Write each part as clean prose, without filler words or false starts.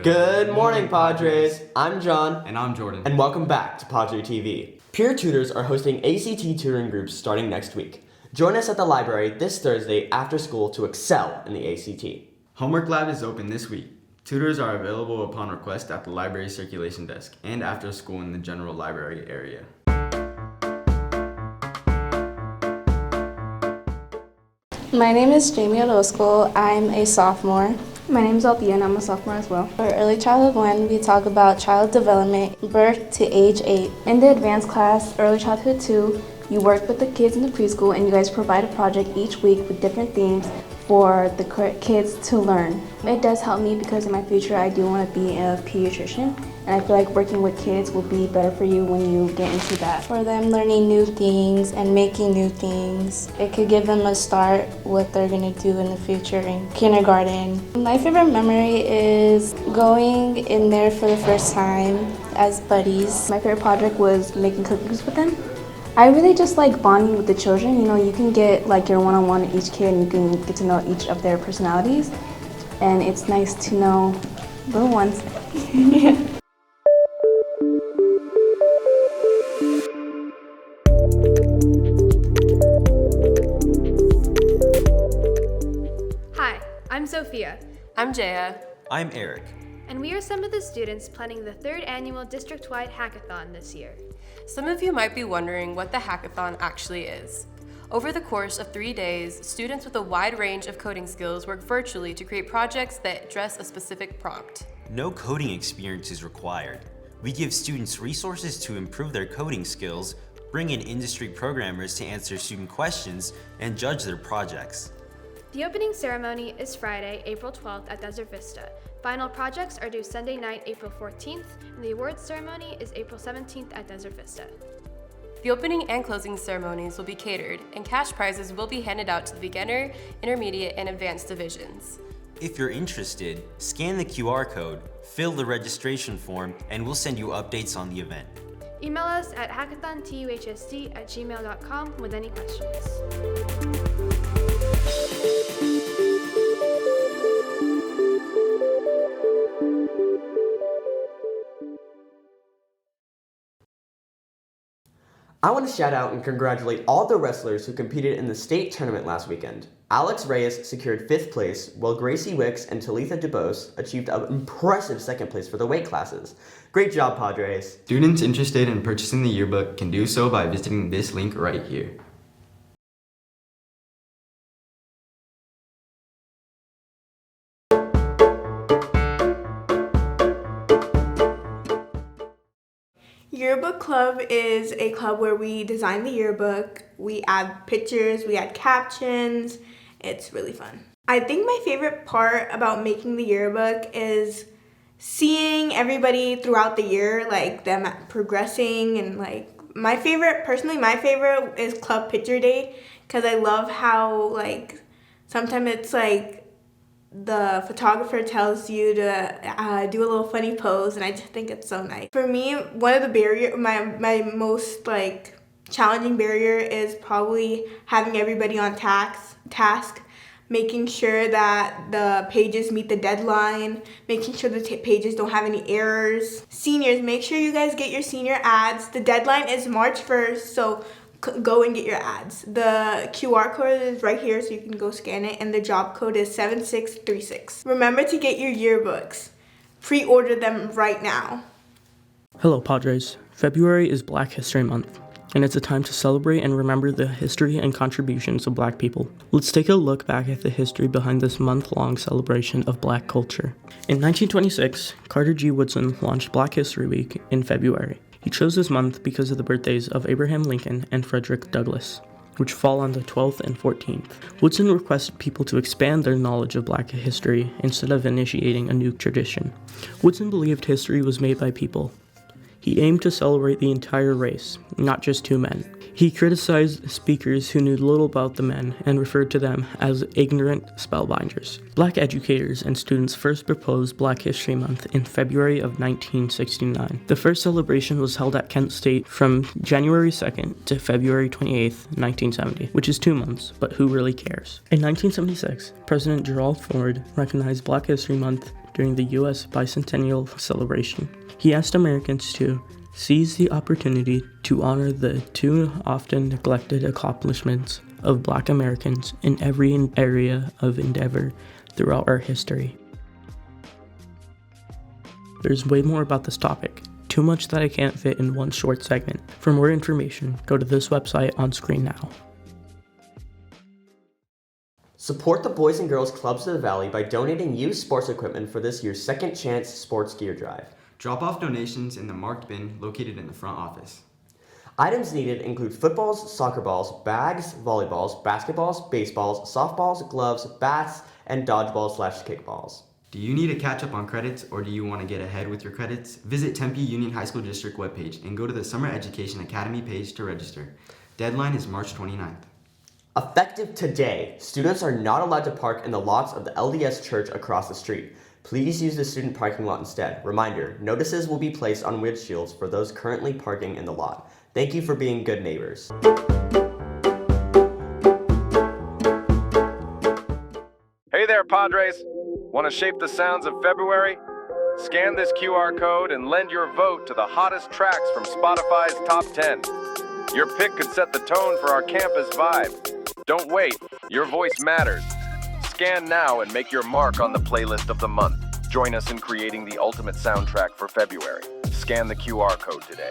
Good morning, Padres. I'm John. And I'm Jordan. And welcome back to Padre TV. Peer tutors are hosting ACT tutoring groups starting next week. Join us at the library this Thursday after school to excel in the ACT. Homework Lab is open this week. Tutors are available upon request at the library circulation desk and after school in the general library area. My name is Jamie Orozco. I'm a sophomore. My name is Althea and I'm a sophomore as well. For Early Childhood 1, we talk about child development, birth to age 8. In the advanced class, Early Childhood 2, you work with the kids in the preschool and you guys provide a project each week with different themes for the kids to learn. It does help me because in my future I do want to be a pediatrician, and I feel like working with kids will be better for you when you get into that. For them learning new things and making new things, it could give them a start what they're going to do in the future in kindergarten. My favorite memory is going in there for the first time as buddies. My favorite project was making cookies with them. I really just like bonding with the children. You know, you can get like your one-on-one with each kid and you can get to know each of their personalities. And it's nice to know little ones. Yeah. Hi, I'm Sophia. I'm Jaya. I'm Eric. And we are some of the students planning the 3rd annual district-wide hackathon this year. Some of you might be wondering what the hackathon actually is. Over the course of 3 days, students with a wide range of coding skills work virtually to create projects that address a specific prompt. No coding experience is required. We give students resources to improve their coding skills, bring in industry programmers to answer student questions, and judge their projects. The opening ceremony is Friday, April 12th at Desert Vista. Final projects are due Sunday night, April 14th, and the awards ceremony is April 17th at Desert Vista. The opening and closing ceremonies will be catered, and cash prizes will be handed out to the beginner, intermediate, and advanced divisions. If you're interested, scan the QR code, fill the registration form, and we'll send you updates on the event. Email us at hackathontuhsd@gmail.com with any questions. I want to shout out and congratulate all the wrestlers who competed in the state tournament last weekend. Alex Reyes secured 5th place, while Gracie Wicks and Talitha DeBose achieved an impressive 2nd place for the weight classes. Great job, Padres. Students interested in purchasing the yearbook can do so by visiting this link right here. Yearbook Club is a club where we design the yearbook, we add pictures, we add captions. It's really fun. I think my favorite part about making the yearbook is seeing everybody throughout the year, like them progressing, and like my favorite is club picture day, because I love how like sometimes it's like the photographer tells you to do a little funny pose, and I just think it's so nice. For me, one of the my most like challenging barrier is probably having everybody on task, making sure that the pages meet the deadline, making sure the pages don't have any errors. Seniors, make sure you guys get your senior ads. The deadline is March 1st, so go and get your ads. The QR code is right here so you can go scan it, and the job code is 7636. Remember to get your yearbooks. Pre-order them right now. Hello, Padres. February is Black History Month, and it's a time to celebrate and remember the history and contributions of Black people. Let's take a look back at the history behind this month-long celebration of Black culture. In 1926, Carter G. Woodson launched Black History Week in February. He chose this month because of the birthdays of Abraham Lincoln and Frederick Douglass, which fall on the 12th and 14th. Woodson requested people to expand their knowledge of Black history instead of initiating a new tradition. Woodson believed history was made by people. He aimed to celebrate the entire race, not just 2 men. He criticized speakers who knew little about the men and referred to them as ignorant spellbinders. Black educators and students first proposed Black History Month in February of 1969. The first celebration was held at Kent State from January 2nd to February 28th, 1970, which is 2 months, but who really cares? In 1976, President Gerald Ford recognized Black History Month during the U.S. bicentennial celebration. He asked Americans to seize the opportunity to honor the too often neglected accomplishments of Black Americans in every area of endeavor throughout our history. There's way more about this topic, too much that I can't fit in one short segment. For more information, go to this website on screen now. Support the Boys and Girls Clubs of the Valley by donating used sports equipment for this year's Second Chance Sports Gear Drive. Drop off donations in the marked bin located in the front office. Items needed include footballs, soccer balls, bags, volleyballs, basketballs, baseballs, softballs, gloves, bats, and dodgeballs/kickballs. Do you need to catch up on credits or do you want to get ahead with your credits? Visit Tempe Union High School District webpage and go to the Summer Education Academy page to register. Deadline is March 29th. Effective today, students are not allowed to park in the lots of the LDS Church across the street. Please use the student parking lot instead. Reminder, notices will be placed on windshields for those currently parking in the lot. Thank you for being good neighbors. Hey there, Padres. Want to shape the sounds of February? Scan this QR code and lend your vote to the hottest tracks from Spotify's Top 10. Your pick could set the tone for our campus vibe. Don't wait. Your voice matters. Scan now and make your mark on the playlist of the month. Join us in creating the ultimate soundtrack for February. Scan the QR code today.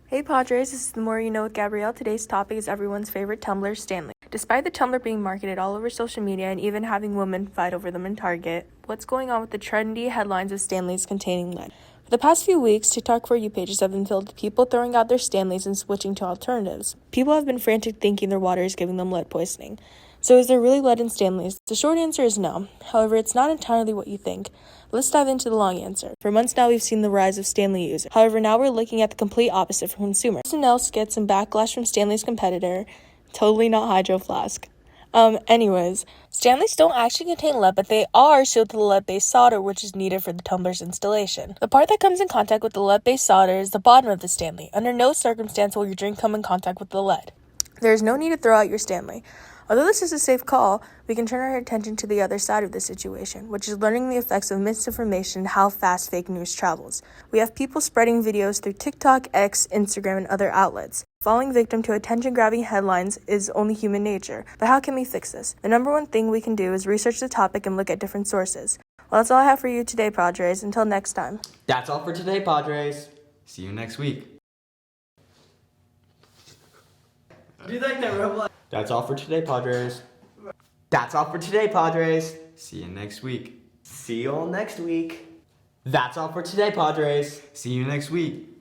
Hey Padres, this is The More You Know with Gabrielle. Today's topic is everyone's favorite tumbler, Stanley. Despite the tumbler being marketed all over social media and even having women fight over them in Target, what's going on with the trendy headlines of Stanleys containing lead? For the past few weeks, TikTok For You pages have been filled with people throwing out their Stanleys and switching to alternatives. People have been frantic thinking their water is giving them lead poisoning. So is there really lead in Stanleys? The short answer is no. However, it's not entirely what you think. Let's dive into the long answer. For months now, we've seen the rise of Stanley use. However, now we're looking at the complete opposite from consumers. SNL gets some backlash from Stanley's competitor, Totally Not Hydro Flask. Anyways, Stanleys don't actually contain lead, but they are sealed to the lead-based solder, which is needed for the tumbler's installation. The part that comes in contact with the lead-based solder is the bottom of the Stanley. Under no circumstance will your drink come in contact with the lead. There is no need to throw out your Stanley. Although this is a safe call, we can turn our attention to the other side of the situation, which is learning the effects of misinformation and how fast fake news travels. We have people spreading videos through TikTok, X, Instagram, and other outlets. Falling victim to attention-grabbing headlines is only human nature. But how can we fix this? The number one thing we can do is research the topic and look at different sources. Well, that's all I have for you today, Padres. Until next time. That's all for today, Padres. See you next week. Do you like that Roblox? That's all for today, Padres. That's all for today, Padres. See you next week. See you all next week. That's all for today, Padres. See you next week.